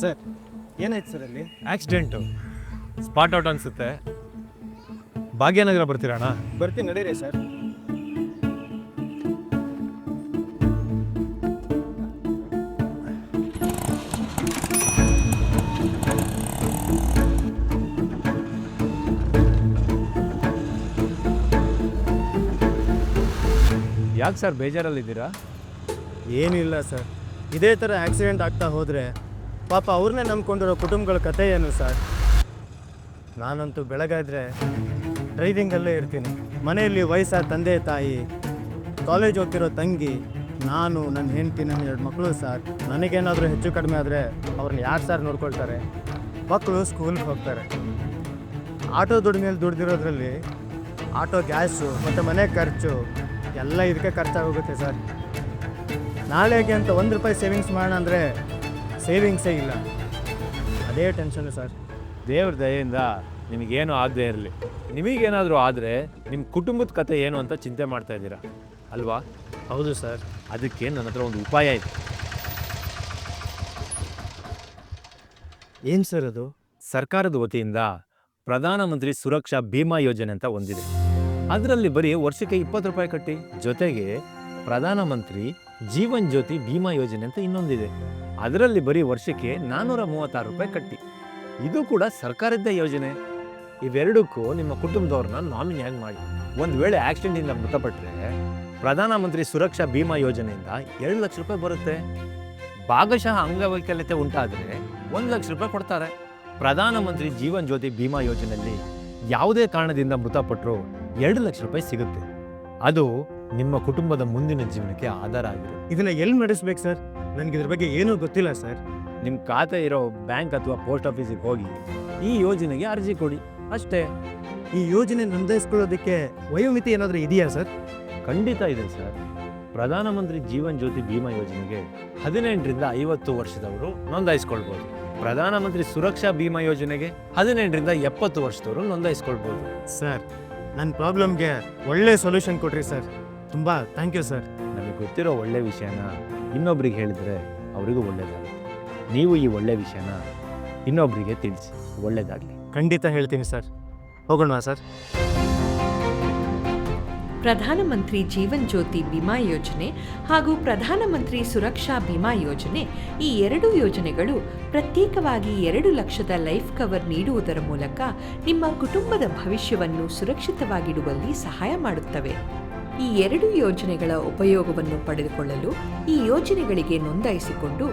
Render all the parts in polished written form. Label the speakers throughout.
Speaker 1: Sir ಏನಾಯ್ತು sir ಅಲ್ಲಿ?
Speaker 2: Accident, spot out ಅನಿಸುತ್ತೆ. ಭಾಗ್ಯನಗರ ಬರ್ತೀರಾ ಅಣ್ಣ?
Speaker 1: ಬರ್ತೀನಿ ನಡೀರಿ ಸರ್.
Speaker 2: ಯಾಕೆ ಸರ್ ಬೇಜಾರಲ್ಲಿದ್ದೀರಾ?
Speaker 1: ಏನಿಲ್ಲ ಸರ್, ಇದೇ ಥರ ಆಕ್ಸಿಡೆಂಟ್ ಆಗ್ತಾ ಹೋದರೆ ಪಾಪ ಅವ್ರನ್ನೇ ನಂಬ್ಕೊಂಡಿರೋ ಕುಟುಂಬಗಳ ಕಥೆ ಏನು ಸರ್? ನಾನಂತೂ ಬೆಳಗಾದರೆ ಡ್ರೈವಿಂಗಲ್ಲೇ ಇರ್ತೀನಿ. ಮನೆಯಲ್ಲಿ ವಯಸ್ಸಾದ ತಂದೆ ತಾಯಿ, ಕಾಲೇಜ್ ಹೋಗ್ತಿರೋ ತಂಗಿ, ನಾನು, ನನ್ನ ಹೆಂಡತಿ, ನನ್ನ 2 ಮಕ್ಕಳು ಸರ್. ನನಗೇನಾದರೂ ಹೆಚ್ಚು ಕಡಿಮೆ ಆದರೆ ಅವ್ರನ್ನ ಯಾರು ಸರ್ ನೋಡ್ಕೊಳ್ತಾರೆ? ಮಕ್ಕಳು ಸ್ಕೂಲ್ಗೆ ಹೋಗ್ತಾರೆ. ಆಟೋ ದುಡಿಮೆಯಲ್ಲಿ ದುಡ್ದಿರೋದ್ರಲ್ಲಿ ಆಟೋ ಗ್ಯಾಸು ಮತ್ತು ಮನೆ ಖರ್ಚು ಎಲ್ಲ ಇದಕ್ಕೆ ಖರ್ಚಾಗೋಗುತ್ತೆ ಸರ್. ನಾಳೆಗೆ ಅಂತ ₹1 ಸೇವಿಂಗ್ಸ್ ಮಾಡೋಣ ಅಂದರೆ ಸೇವಿಂಗ್ಸೇ ಇಲ್ಲ. ಅದೇ ಟೆನ್ಷನು ಸರ್.
Speaker 2: ದೇವ್ರ ದಯೆಯಿಂದ ನಿಮಗೇನು ಆಗದೆ ಇರಲಿ. ನಿಮಗೇನಾದರೂ ಆದರೆ ನಿಮ್ಮ ಕುಟುಂಬದ ಕತೆ ಏನು ಅಂತ ಚಿಂತೆ ಮಾಡ್ತಾ ಇದ್ದೀರಾ ಅಲ್ವಾ?
Speaker 1: ಹೌದು ಸರ್.
Speaker 2: ಅದಕ್ಕೆ ನನ್ನ ಹತ್ರ ಒಂದು ಉಪಾಯ ಇದೆ.
Speaker 1: ಏನು ಸರ್ ಅದು?
Speaker 2: ಸರ್ಕಾರದ ವತಿಯಿಂದ ಪ್ರಧಾನಮಂತ್ರಿ ಸುರಕ್ಷಾ ಬಿಮಾ ಯೋಜನೆ ಅಂತ ಒಂದಿದೆ. ಅದರಲ್ಲಿ ಬರೀ ವರ್ಷಕ್ಕೆ ₹20 ಕಟ್ಟಿ. ಜೊತೆಗೆ ಪ್ರಧಾನಮಂತ್ರಿ ಜೀವನ್ ಜ್ಯೋತಿ ಬಿಮಾ ಯೋಜನೆ ಅಂತ ಇನ್ನೊಂದಿದೆ. ಅದರಲ್ಲಿ ಬರೀ ವರ್ಷಕ್ಕೆ ₹436 ಕಟ್ಟಿ. ಇದು ಕೂಡ ಸರ್ಕಾರದ್ದೇ ಯೋಜನೆ. ಇವೆರಡಕ್ಕೂ ನಿಮ್ಮ ಕುಟುಂಬದವ್ರನ್ನ ನಾಮಿನಿಯಾಗಿ ಮಾಡಿ. ಒಂದು ವೇಳೆ ಆಕ್ಸಿಡೆಂಟಿಂದ ಮೃತಪಟ್ಟರೆ ಪ್ರಧಾನಮಂತ್ರಿ ಸುರಕ್ಷಾ ಬಿಮಾ ಯೋಜನೆಯಿಂದ ₹2 ಲಕ್ಷ ಬರುತ್ತೆ. ಭಾಗಶಃ ಅಂಗವೈಕಲ್ಯತೆ ಉಂಟಾದರೆ ₹1 ಲಕ್ಷ ಕೊಡ್ತಾರೆ. ಪ್ರಧಾನಮಂತ್ರಿ ಜೀವನ್ ಜ್ಯೋತಿ ಬಿಮಾ ಯೋಜನೆಯಲ್ಲಿ ಯಾವುದೇ ಕಾರಣದಿಂದ ಮೃತಪಟ್ಟರು ₹2 ಲಕ್ಷ ಸಿಗುತ್ತೆ. ಅದು ನಿಮ್ಮ ಕುಟುಂಬದ ಮುಂದಿನ ಜೀವನಕ್ಕೆ ಆಧಾರ ಆಗಿದೆ.
Speaker 1: ಇದನ್ನು ಎಲ್ಲಿ ನಡೆಸ್ಬೇಕು ಸರ್? ನನಗೆ ಇದ್ರ ಬಗ್ಗೆ ಏನೂ ಗೊತ್ತಿಲ್ಲ ಸರ್.
Speaker 2: ನಿಮ್ಮ ಖಾತೆ ಇರೋ ಬ್ಯಾಂಕ್ ಅಥವಾ ಪೋಸ್ಟ್ ಆಫೀಸಿಗೆ ಹೋಗಿ ಈ ಯೋಜನೆಗೆ ಅರ್ಜಿ ಕೊಡಿ, ಅಷ್ಟೇ.
Speaker 1: ಈ ಯೋಜನೆ ನೋಂದಾಯಿಸ್ಕೊಳ್ಳೋದಕ್ಕೆ ವಯೋಮಿತಿ ಏನಾದರೂ ಇದೆಯಾ ಸರ್?
Speaker 2: ಖಂಡಿತ ಇದೆ ಸರ್. ಪ್ರಧಾನಮಂತ್ರಿ ಜೀವನ್ ಜ್ಯೋತಿ ಬಿಮಾ ಯೋಜನೆಗೆ 18ರಿಂದ 50 ವರ್ಷದವರು ನೋಂದಾಯಿಸ್ಕೊಳ್ಬೋದು. ಪ್ರಧಾನಮಂತ್ರಿ ಸುರಕ್ಷಾ ಬಿಮಾ ಯೋಜನೆಗೆ 18ರಿಂದ 70 ವರ್ಷದವರು ನೋಂದಾಯಿಸ್ಕೊಳ್ಬೋದು.
Speaker 1: ಸರ್, ನನ್ನ ಪ್ರಾಬ್ಲಮ್ಗೆ ಒಳ್ಳೆ ಸೊಲ್ಯೂಷನ್ ಕೊಡ್ರಿ ಸರ್. ತುಂಬ ಥ್ಯಾಂಕ್ ಯು ಸರ್.
Speaker 2: ನಮಗೆ ಗೊತ್ತಿರೋ ಒಳ್ಳೆ ವಿಷಯನ ಇನ್ನೊಬ್ರಿಗೆ ಹೇಳಿದರೆ ಅವರಿಗೂ ಒಳ್ಳೆಯದಾಗುತ್ತೆ. ನೀವು ಈ ಒಳ್ಳೆ ವಿಷಯನ ಇನ್ನೊಬ್ಬರಿಗೆ ತಿಳಿಸಿ, ಒಳ್ಳೆಯದಾಗಲಿ.
Speaker 1: ಖಂಡಿತ ಹೇಳ್ತೀನಿ ಸರ್. ಹೋಗೋಣ ಸರ್.
Speaker 3: ಪ್ರಧಾನಮಂತ್ರಿ ಜೀವನ್ ಜ್ಯೋತಿ ಬಿಮಾ ಯೋಜನೆ ಹಾಗೂ ಪ್ರಧಾನಮಂತ್ರಿ ಸುರಕ್ಷಾ ಬಿಮಾ ಯೋಜನೆ, ಈ 2 ಯೋಜನೆಗಳು ಪ್ರತ್ಯೇಕವಾಗಿ 2 ಲಕ್ಷದ ಲೈಫ್ ಕವರ್ ನೀಡುವುದರ ಮೂಲಕ ನಿಮ್ಮ ಕುಟುಂಬದ ಭವಿಷ್ಯವನ್ನು ಸುರಕ್ಷಿತವಾಗಿಡುವಲ್ಲಿ ಸಹಾಯ ಮಾಡುತ್ತವೆ. ಈ 2 ಯೋಜನೆಗಳ ಉಪಯೋಗವನ್ನು ಪಡೆದುಕೊಳ್ಳಲು ಈ ಯೋಜನೆಗಳಿಗೆ ನೋಂದಾಯಿಸಿಕೊಂಡು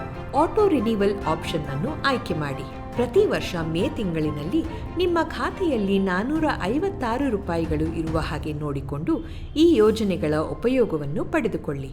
Speaker 3: ಆಟೋ ರಿನಿವಲ್ ಆಪ್ಷನ್ ಅನ್ನು ಆಯ್ಕೆ ಮಾಡಿ. ಪ್ರತಿ ವರ್ಷ ಮೇ ತಿಂಗಳಿನಲ್ಲಿ ನಿಮ್ಮ ಖಾತೆಯಲ್ಲಿ ₹456 ಇರುವ ಹಾಗೆ ನೋಡಿಕೊಂಡು ಈ ಯೋಜನೆಗಳ ಉಪಯೋಗವನ್ನು ಪಡೆದುಕೊಳ್ಳಿ.